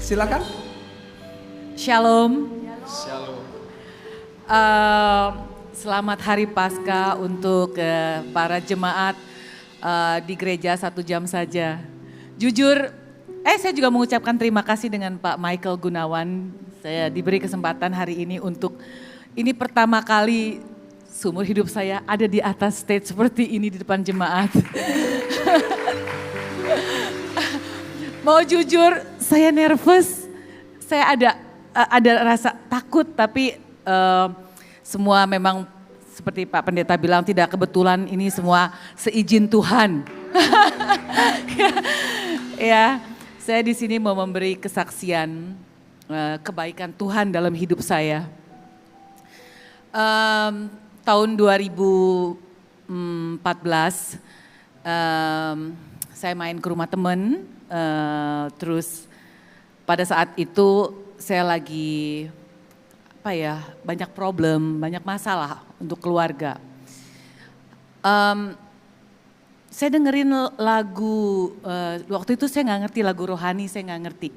Silakan. Shalom. Shalom. Selamat Hari Paskah untuk para jemaat di gereja 1 jam saja. Jujur, saya juga mengucapkan terima kasih dengan Pak Michael Gunawan. Saya diberi kesempatan hari ini untuk, ini pertama kali seumur hidup saya ada di atas stage seperti ini di depan jemaat. Mau jujur, saya nervous, saya ada rasa takut, tapi semua memang seperti Pak Pendeta bilang tidak kebetulan, ini semua seizin Tuhan. Ya, saya di sini mau memberi kesaksian kebaikan Tuhan dalam hidup saya. Tahun 2014, saya main ke rumah teman. Terus pada saat itu saya lagi banyak problem, banyak masalah untuk keluarga. Saya dengerin lagu, waktu itu saya nggak ngerti lagu rohani, saya nggak ngerti.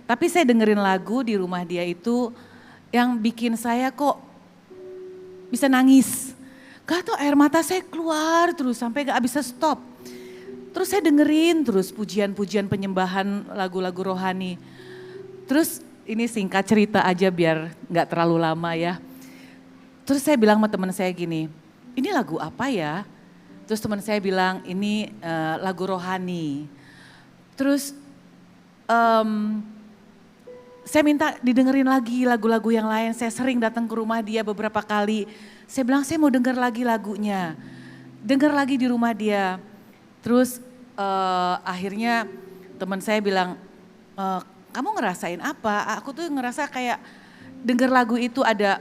Tapi saya dengerin lagu di rumah dia itu yang bikin saya kok bisa nangis. Gak tau, air mata saya keluar terus sampai gak bisa stop. Terus saya dengerin terus pujian-pujian penyembahan lagu-lagu rohani. Terus ini singkat cerita aja biar gak terlalu lama ya. Terus saya bilang sama teman saya gini, ini lagu apa ya? Terus teman saya bilang ini lagu rohani. Terus saya minta didengerin lagi lagu-lagu yang lain. Saya sering datang ke rumah dia beberapa kali. Saya bilang saya mau denger lagi lagunya. Denger lagi di rumah dia. Terus akhirnya teman saya bilang, kamu ngerasain apa? Aku tuh ngerasa kayak denger lagu itu ada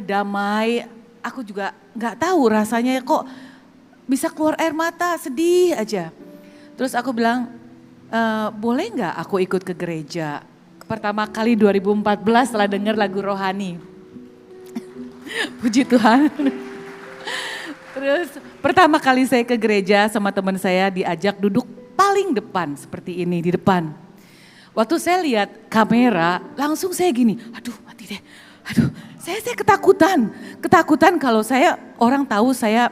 damai. Aku juga nggak tahu rasanya kok bisa keluar air mata, sedih aja. Terus aku bilang, boleh nggak aku ikut ke gereja? Pertama kali 2014 setelah denger lagu rohani. Puji Tuhan. Terus pertama kali saya ke gereja sama teman saya diajak duduk paling depan seperti ini di depan. Waktu saya lihat kamera langsung saya gini, aduh mati deh. Aduh saya ketakutan kalau orang tahu saya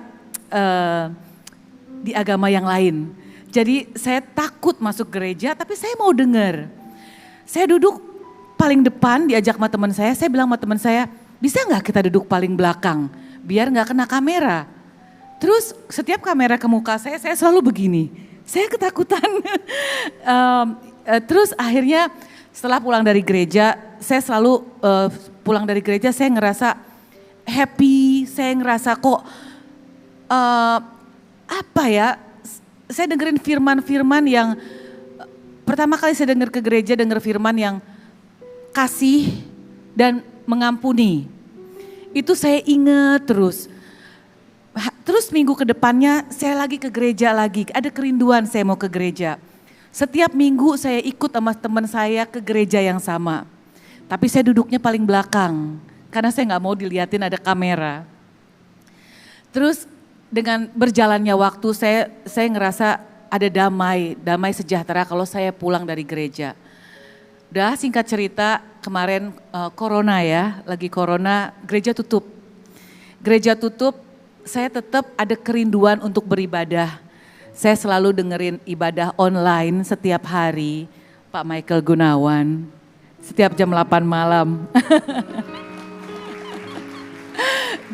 di agama yang lain. Jadi saya takut masuk gereja tapi saya mau dengar. Saya duduk paling depan diajak sama teman saya bilang sama teman saya, bisa nggak kita duduk paling belakang biar nggak kena kamera. Terus setiap kamera ke muka saya selalu begini, saya ketakutan. Terus akhirnya setelah pulang dari gereja, saya selalu pulang dari gereja saya ngerasa happy, saya ngerasa kok saya dengerin firman-firman yang pertama kali saya denger ke gereja, denger firman yang kasih dan mengampuni. Itu saya ingat terus. Terus minggu ke depannya saya lagi ke gereja lagi, ada kerinduan saya mau ke gereja. Setiap minggu saya ikut sama teman saya ke gereja yang sama. Tapi saya duduknya paling belakang, karena saya gak mau dilihatin ada kamera. Terus dengan berjalannya waktu saya ngerasa ada damai sejahtera kalau saya pulang dari gereja. Udah singkat cerita kemarin corona ya, lagi corona gereja tutup. Saya tetap ada kerinduan untuk beribadah. Saya selalu dengerin ibadah online setiap hari, Pak Michael Gunawan, setiap jam 8 malam.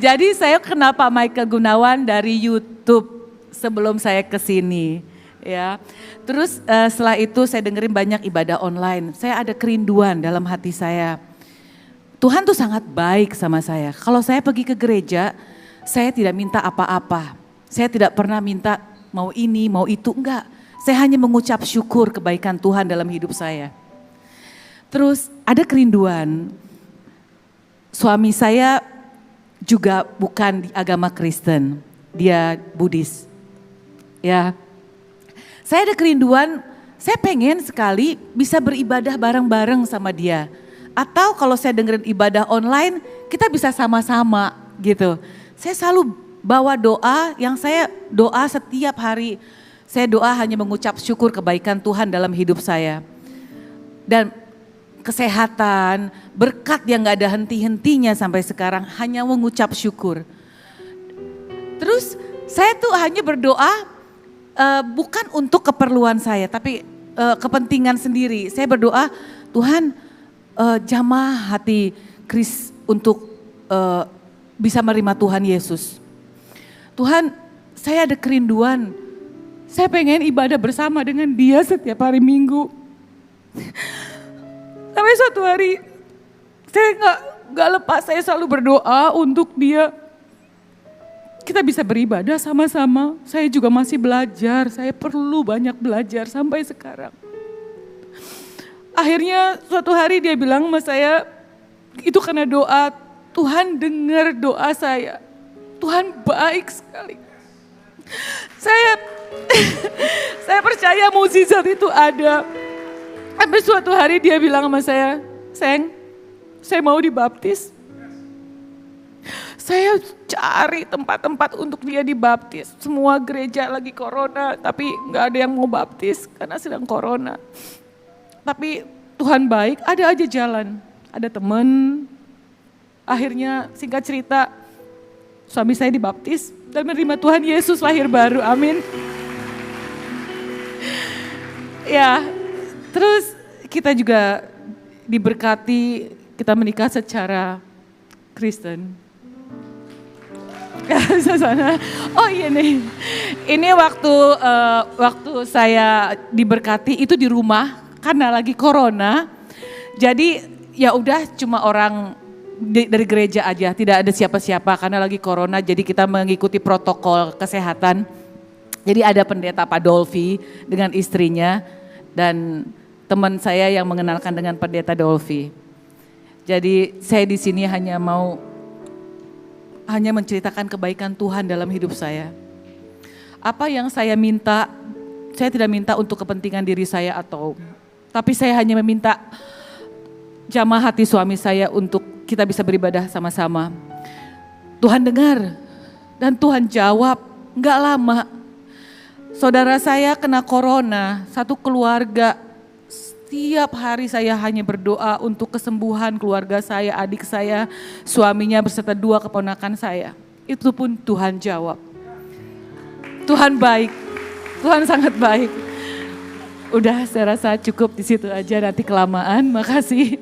Jadi saya kenal Pak Michael Gunawan dari YouTube sebelum saya ke sini. Ya, terus setelah itu saya dengerin banyak ibadah online. Saya ada kerinduan dalam hati saya. Tuhan tuh sangat baik sama saya. Kalau saya pergi ke gereja, saya tidak minta apa-apa. Saya tidak pernah minta mau ini, mau itu, enggak. Saya hanya mengucap syukur kebaikan Tuhan dalam hidup saya. Terus ada kerinduan. Suami saya juga bukan di agama Kristen, dia Buddhis. Ya. Saya ada kerinduan, saya pengen sekali bisa beribadah bareng-bareng sama dia. Atau kalau saya dengerin ibadah online, kita bisa sama-sama gitu. Saya selalu bawa doa yang saya doa setiap hari. Saya doa hanya mengucap syukur kebaikan Tuhan dalam hidup saya. Dan kesehatan, berkat yang gak ada henti-hentinya sampai sekarang, hanya mengucap syukur. Terus saya tuh hanya berdoa bukan untuk keperluan saya, tapi kepentingan sendiri. Saya berdoa, Tuhan jamah hati Chris untuk bisa menerima Tuhan Yesus. Tuhan, saya ada kerinduan, saya pengen ibadah bersama dengan dia setiap hari Minggu. Sampai suatu hari saya nggak lepas, saya selalu berdoa untuk dia. Kita bisa beribadah sama-sama. Saya juga masih belajar, saya perlu banyak belajar sampai sekarang. Akhirnya suatu hari dia bilang sama saya, itu karena doa, Tuhan dengar doa saya. Tuhan baik sekali. Saya percaya mukjizat itu ada. Sampai suatu hari dia bilang sama saya, Seng, saya mau dibaptis. Saya cari tempat-tempat untuk dia dibaptis. Semua gereja lagi corona, tapi gak ada yang mau baptis karena sedang corona. Tapi Tuhan baik, ada aja jalan. Ada teman, akhirnya singkat cerita, suami saya dibaptis dan menerima Tuhan Yesus lahir baru, amin. Ya, terus kita juga diberkati, kita menikah secara Kristen. Oh iya nih, ini waktu saya diberkati itu di rumah karena lagi corona. Jadi ya udah cuma orang dari gereja aja, tidak ada siapa-siapa karena lagi corona, jadi kita mengikuti protokol kesehatan. Jadi ada pendeta Pak Dolfi dengan istrinya dan teman saya yang mengenalkan dengan pendeta Dolfi. Jadi saya di sini hanya menceritakan kebaikan Tuhan dalam hidup saya. Apa yang saya minta, saya tidak minta untuk kepentingan diri saya tapi saya hanya meminta jamah hati suami saya untuk kita bisa beribadah sama-sama. Tuhan dengar dan Tuhan jawab, enggak lama. Saudara saya kena corona, satu keluarga, setiap hari saya hanya berdoa untuk kesembuhan keluarga saya, adik saya, suaminya beserta 2 keponakan saya. Itu pun Tuhan jawab. Tuhan baik, Tuhan sangat baik. Udah saya rasa cukup di situ aja, nanti kelamaan, makasih.